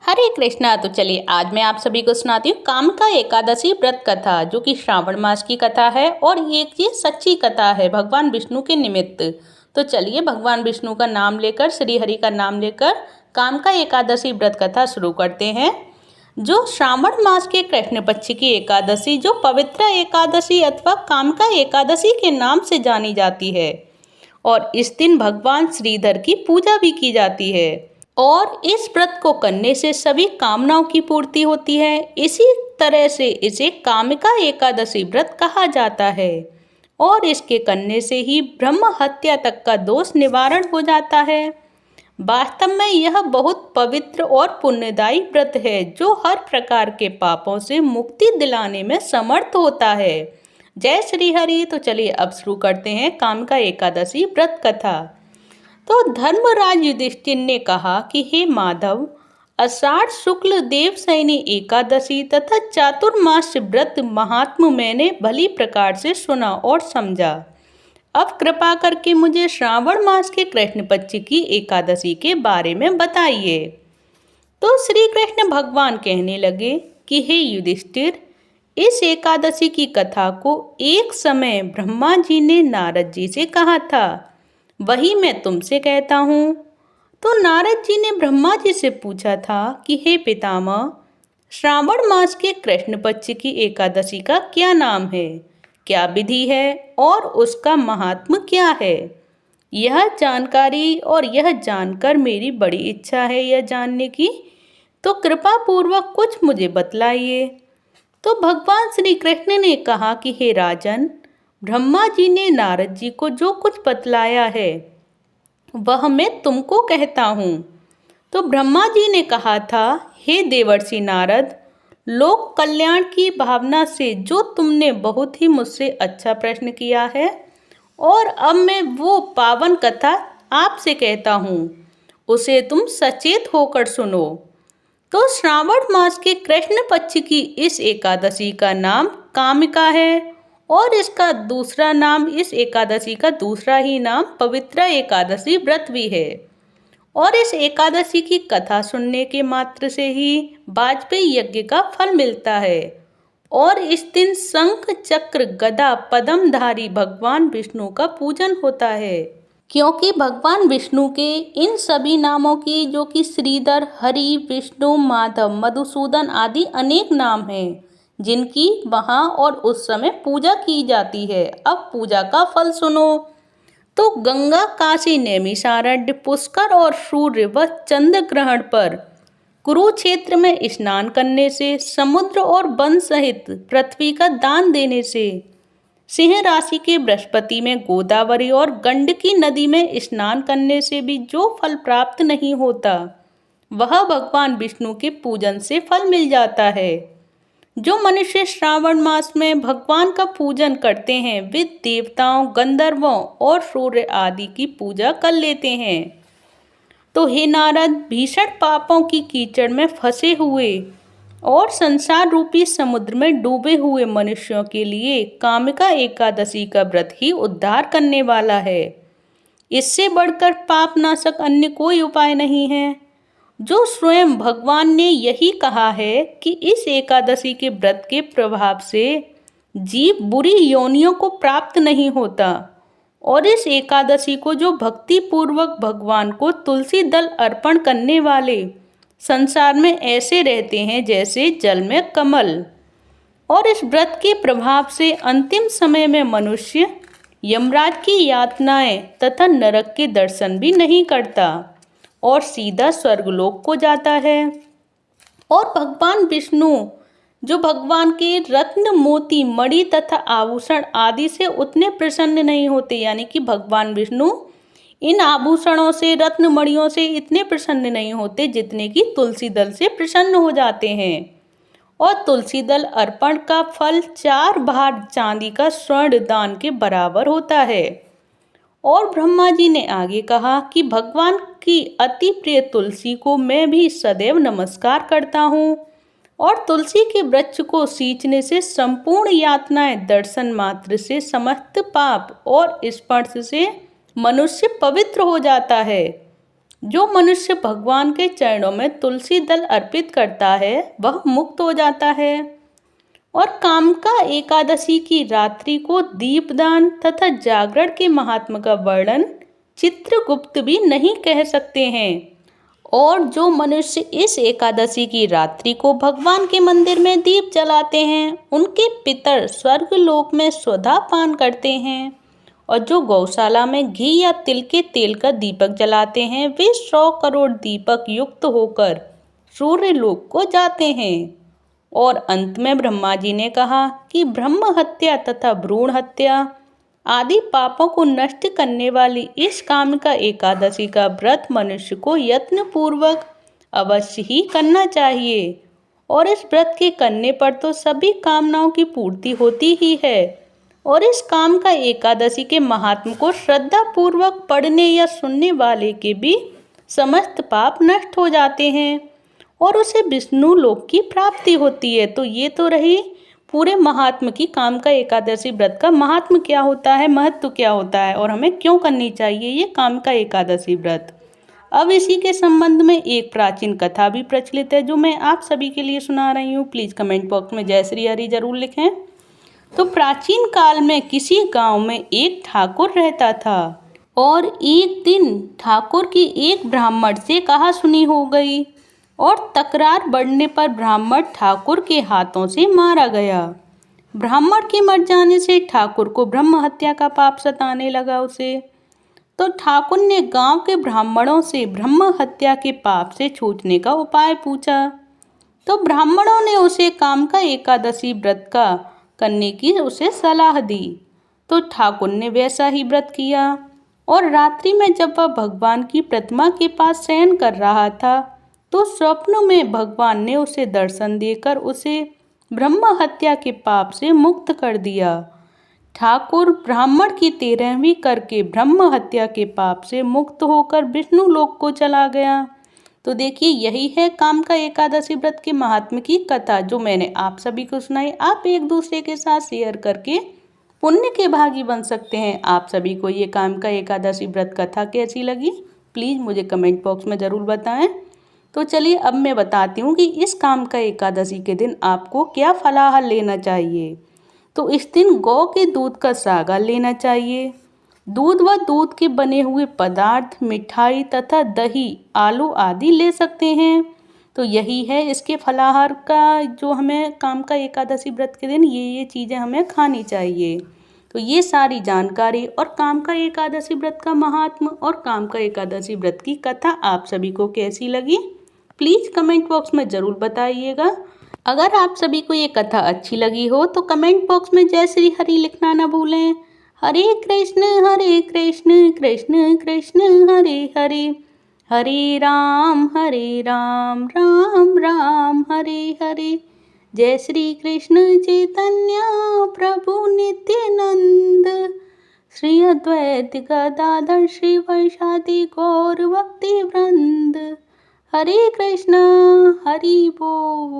हरे कृष्णा। तो चलिए आज मैं आप सभी को सुनाती हूँ कामका एकादशी व्रत कथा, जो कि श्रावण मास की कथा है और ये सच्ची कथा है भगवान विष्णु के निमित्त। तो चलिए भगवान विष्णु का नाम लेकर, श्री हरि का नाम लेकर कामका एकादशी व्रत कथा शुरू करते हैं। जो श्रावण मास के कृष्ण पक्ष की एकादशी, जो पवित्र एकादशी अथवा कामका एकादशी के नाम से जानी जाती है, और इस दिन भगवान श्रीधर की पूजा भी की जाती है और इस व्रत को करने से सभी कामनाओं की पूर्ति होती है। इसी तरह से इसे कामिका एकादशी व्रत कहा जाता है और इसके करने से ही ब्रह्म हत्या तक का दोष निवारण हो जाता है। वास्तव में यह बहुत पवित्र और पुण्यदायी व्रत है, जो हर प्रकार के पापों से मुक्ति दिलाने में समर्थ होता है। जय श्री हरि। तो चलिए अब शुरू करते हैं कामिका एकादशी व्रत कथा। तो धर्मराज युधिष्ठिर ने कहा कि हे माधव, आषाढ़ शुक्ल देवशयनी एकादशी तथा चातुर्मास्य व्रत महात्म मैंने भली प्रकार से सुना और समझा। अब कृपा करके मुझे श्रावण मास के कृष्ण पक्ष की एकादशी के बारे में बताइए। तो श्री कृष्ण भगवान कहने लगे कि हे युधिष्ठिर, इस एकादशी की कथा को एक समय ब्रह्मा जी ने नारद जी से कहा था, वही मैं तुमसे कहता हूँ। तो नारद जी ने ब्रह्मा जी से पूछा था कि हे पितामह, श्रावण मास के कृष्ण पक्ष की एकादशी का क्या नाम है, क्या विधि है और उसका महात्म्य क्या है। यह जानकारी और यह जानकर मेरी बड़ी इच्छा है यह जानने की, तो कृपा पूर्वक कुछ मुझे बतलाइए। तो भगवान श्री कृष्ण ने कहा कि हे राजन, ब्रह्मा जी ने नारद जी को जो कुछ बतलाया है वह मैं तुमको कहता हूँ। तो ब्रह्मा जी ने कहा था, हे देवर्षि नारद, लोक कल्याण की भावना से जो तुमने बहुत ही मुझसे अच्छा प्रश्न किया है, और अब मैं वो पावन कथा आपसे कहता हूँ, उसे तुम सचेत होकर सुनो। तो श्रावण मास के कृष्ण पक्ष की इस एकादशी का नाम कामिका है और इसका दूसरा नाम, इस एकादशी का दूसरा ही नाम पवित्र एकादशी व्रत भी है। और इस एकादशी की कथा सुनने के मात्र से ही वाजपेयी यज्ञ का फल मिलता है और इस दिन शंख चक्र गदा पद्मधारी भगवान विष्णु का पूजन होता है, क्योंकि भगवान विष्णु के इन सभी नामों की, जो कि श्रीधर, हरि, विष्णु, माधव, मधुसूदन आदि अनेक नाम हैं, जिनकी वहाँ और उस समय पूजा की जाती है। अब पूजा का फल सुनो। तो गंगा, काशी, नैमिषारण्य, पुष्कर और सूर्य व चंद्र ग्रहण पर कुरुक्षेत्र में स्नान करने से, समुद्र और वन सहित पृथ्वी का दान देने से, सिंह राशि के बृहस्पति में गोदावरी और गंडकी नदी में स्नान करने से भी जो फल प्राप्त नहीं होता, वह भगवान विष्णु के पूजन से फल मिल जाता है। जो मनुष्य श्रावण मास में भगवान का पूजन करते हैं, वे देवताओं, गंधर्वों और सूर्य आदि की पूजा कर लेते हैं। तो हे नारद, भीषण पापों की कीचड़ में फंसे हुए और संसार रूपी समुद्र में डूबे हुए मनुष्यों के लिए कामिका एकादशी का व्रत ही उद्धार करने वाला है। इससे बढ़कर पाप नाशक अन्य कोई उपाय नहीं है। जो स्वयं भगवान ने यही कहा है कि इस एकादशी के व्रत के प्रभाव से जीव बुरी योनियों को प्राप्त नहीं होता, और इस एकादशी को जो भक्ति पूर्वक भगवान को तुलसी दल अर्पण करने वाले संसार में ऐसे रहते हैं जैसे जल में कमल। और इस व्रत के प्रभाव से अंतिम समय में मनुष्य यमराज की यातनाएं तथा नरक के दर्शन भी नहीं करता और सीधा स्वर्गलोक को जाता है। और भगवान विष्णु, जो भगवान के रत्न, मोती, मणि तथा आभूषण आदि से उतने प्रसन्न नहीं होते, यानी कि भगवान विष्णु इन आभूषणों से, रत्न मणियों से इतने प्रसन्न नहीं होते जितने कि तुलसी दल से प्रसन्न हो जाते हैं। और तुलसी दल अर्पण का फल 4 भार चांदी का स्वर्ण दान के बराबर होता है। और ब्रह्मा जी ने आगे कहा कि भगवान की अति प्रिय तुलसी को मैं भी सदैव नमस्कार करता हूँ, और तुलसी के वृक्ष को सींचने से संपूर्ण यातनाएं, दर्शन मात्र से समस्त पाप और स्पर्श से मनुष्य पवित्र हो जाता है। जो मनुष्य भगवान के चरणों में तुलसी दल अर्पित करता है वह मुक्त हो जाता है। और कामका एकादशी की रात्रि को दीपदान तथा जागरण के महात्मा का वर्णन चित्रगुप्त भी नहीं कह सकते हैं। और जो मनुष्य इस एकादशी की रात्रि को भगवान के मंदिर में दीप जलाते हैं उनके पितर स्वर्गलोक में स्वधा पान करते हैं। और जो गौशाला में घी या तिल के तेल का दीपक जलाते हैं वे 100 करोड़ दीपक युक्त होकर सूर्यलोक को जाते हैं। और अंत में ब्रह्मा जी ने कहा कि ब्रह्म हत्या तथा भ्रूण हत्या आदि पापों को नष्ट करने वाली इस कामिका एकादशी का व्रत मनुष्य को यत्न पूर्वक अवश्य ही करना चाहिए। और इस व्रत के करने पर तो सभी कामनाओं की पूर्ति होती ही है। और इस कामिका एकादशी के महात्म को श्रद्धा पूर्वक पढ़ने या सुनने वाले के भी समस्त पाप नष्ट हो जाते हैं और उसे विष्णु लोक की प्राप्ति होती है। तो ये तो रही पूरे महात्म की कामिका एकादशी व्रत का महात्म क्या होता है, महत्व क्या होता है और हमें क्यों करनी चाहिए ये कामिका एकादशी व्रत। अब इसी के संबंध में एक प्राचीन कथा भी प्रचलित है जो मैं आप सभी के लिए सुना रही हूँ। प्लीज़ कमेंट बॉक्स में जय श्री हरि जरूर लिखें। तो प्राचीन काल में किसी गांव में एक ठाकुर रहता था और एक दिन ठाकुर की एक ब्राह्मण से कहा सुनी हो गई और तकरार बढ़ने पर ब्राह्मण ठाकुर के हाथों से मारा गया। ब्राह्मण के मर जाने से ठाकुर को ब्रह्म हत्या का पाप सताने लगा उसे। तो ठाकुर ने गांव के ब्राह्मणों से ब्रह्म हत्या के पाप से छूटने का उपाय पूछा। तो ब्राह्मणों ने उसे कामिका एकादशी व्रत का करने की उसे सलाह दी। तो ठाकुर ने वैसा ही व्रत किया और रात्रि में जब वह भगवान की प्रतिमा के पास शयन कर रहा था तो स्वप्न में भगवान ने उसे दर्शन देकर उसे ब्रह्म हत्या के पाप से मुक्त कर दिया। ठाकुर ब्राह्मण की 13वीं करके ब्रह्म हत्या के पाप से मुक्त होकर विष्णु लोक को चला गया। तो देखिए यही है कामिका एकादशी व्रत के महात्म्य की कथा जो मैंने आप सभी को सुनाई। आप एक दूसरे के साथ शेयर करके पुण्य के भागी बन सकते हैं। आप सभी को ये कामिका एकादशी व्रत कथा कैसी लगी प्लीज़ मुझे कमेंट बॉक्स में ज़रूर बताएं। तो चलिए अब मैं बताती हूँ कि इस कामिका एकादशी के दिन आपको क्या फलाहार लेना चाहिए। तो इस दिन गौ के दूध का सागर लेना चाहिए। दूध व दूध के बने हुए पदार्थ, मिठाई तथा दही, आलू आदि ले सकते हैं। तो यही है इसके फलाहार का जो हमें कामिका एकादशी व्रत के दिन ये चीज़ें हमें खानी चाहिए। तो ये सारी जानकारी और कामिका एकादशी व्रत का महात्म और कामिका एकादशी व्रत की कथा आप सभी को कैसी लगी प्लीज़ कमेंट बॉक्स में ज़रूर बताइएगा। अगर आप सभी को ये कथा अच्छी लगी हो तो कमेंट बॉक्स में जय श्री हरि लिखना ना भूलें। हरे कृष्ण कृष्ण कृष्ण हरे हरे, हरे राम राम राम हरे हरे। जय श्री कृष्ण चैतन्य प्रभु नित्यानंद, श्री अद्वैत गदाधर श्रीवासादि गौर भक्ति वृंद। हरे कृष्ण हरि बोल।